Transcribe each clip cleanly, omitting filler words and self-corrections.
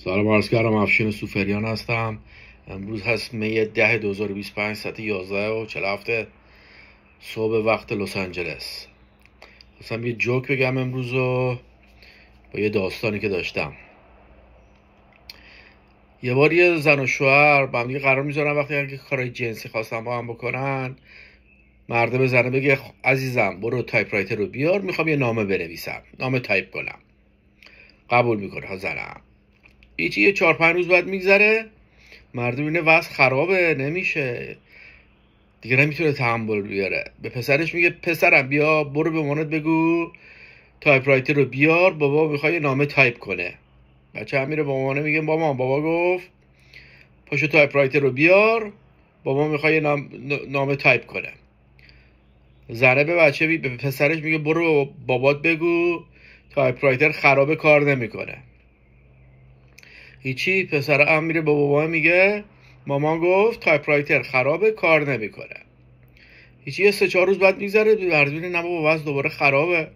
سلام عرض کردم. افشین سوفریان هستم. امروز هست می 10 2025 ساعت 11:47 صبح وقت لس آنجلس. خواستم یه جوک بگم امروز رو با یه داستانی که داشتم. یه بار یه زن و شوهر با هم دیگه قرار میذارن وقتی که کارهای جنسی خواستن با هم بکنن، مرده به زنه بگه عزیزم برو تایپ رایتر رو بیار، میخوام یه نامه بنویسم، نامه تایپ کنم. قبول میکنه ها زنم. هیچی، یه 4-5 روز بعد میگذره، مرده بینه وضع خرابه، نمیشه دیگه، نمیتونه تحمل بیاره. به پسرش میگه پسرم بیا برو به مامانت بگو تایپ رایتر رو بیار، بابا میخواد نامه تایپ کنه. بچه هم میره با مامانه میگه مامان بابا گفت پاشو تایپ رایتر رو بیار، بابا میخواد نامه تایپ کنه. زنه به بچه به پسرش میگه برو بابات بگو تایپ رایتر خرابه کار نمیکنه. هیچی، پسر هم میره با بابا میگه مامان گفت تایپ رایتر خرابه کار نمیکنه. هیچی، یه 3-4 روز بعد میذاره بردبینه نه بابا وضع دوباره خرابه.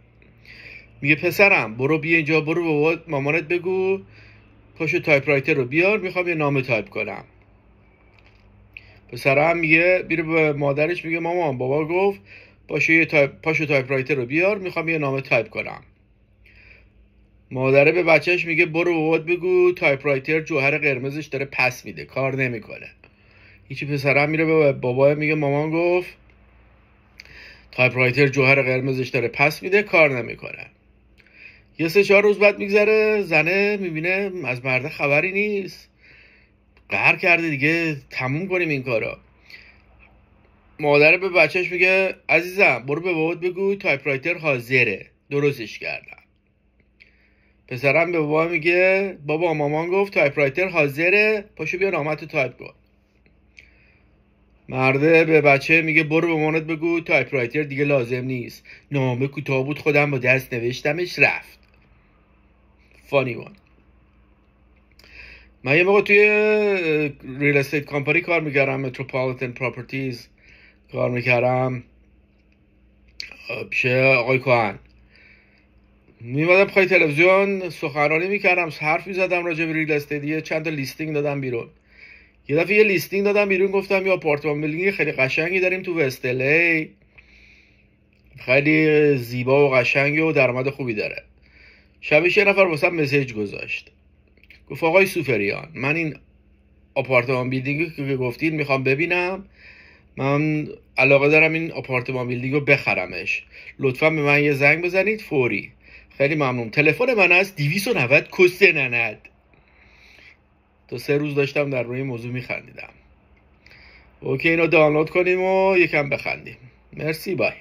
میگه پسرم برو بیا اینجا، برو بابا مامانت بگو پاشو تایپ رایتر رو بیار، میخوام یه نامه تایپ کنم. پسرم میگه میره به مادرش میگه مامان بابا گفت پاشو تایپ رایتر رو بیار، میخوام یه نامه تایپ کنم. مادره به بچهش میگه برو بابات بگو تایپ رایتر جوهر قرمزش داره پس میده کار نمیکنه. هیچی، پسرم میره به بابا میگه مامان گفت تایپ رایتر جوهر قرمزش داره پس میده کار نمیکنه. یه 3-4 روز بعد میگذره، زنه میبینه از مرده خبری نیست، قهر کرده دیگه، تموم کنیم این کارا. مادر به بچهش میگه عزیزم برو به بابات بگو تایپ رایتر حاضره، درستش کردم. پسرم به بابا میگه بابا مامان گفت تایپ رایتر حاضره، پاشو بیا نامتو تایپ کن. مرده به بچه میگه برو به مامانت بگو تایپ رایتر دیگه لازم نیست، نامه کوتاه بود خودم با دست نوشتمش رفت. فانی وان. من یه موقع توی ریل استیت کامپانی کار میکردم، متروپولیتن پراپرتیز کار میکردم پیش آقای کوهن. میمدم پای تلویزیون سخنرانی میکردم، حرف میزدم راجع به ریل استیت، چند تا لیستینگ دادم بیرون. یه دفعه یه لیستینگ دادم بیرون، گفتم یه آپارتمان بیلدینگ خیلی قشنگی داریم تو وست الی، خیلی زیبا و قشنگی و درآمد خوبی داره. شبش یه نفر واسم مسیج گذاشت، گفت آقای سوفریان من این آپارتمان بیلدینگی که گفتید میخوام ببینم، من علاقه دارم این آپارتمان بیلدینگ رو بخرمش، لطفا به من یه زنگ بزنید فوری. خیلی ممنون. تلفن من از 290 کسته نند. تا 3 روز داشتم در روی موضوع میخندیدم. اوکی اینو دانلود کنیم و یکم بخندیم. مرسی، بای.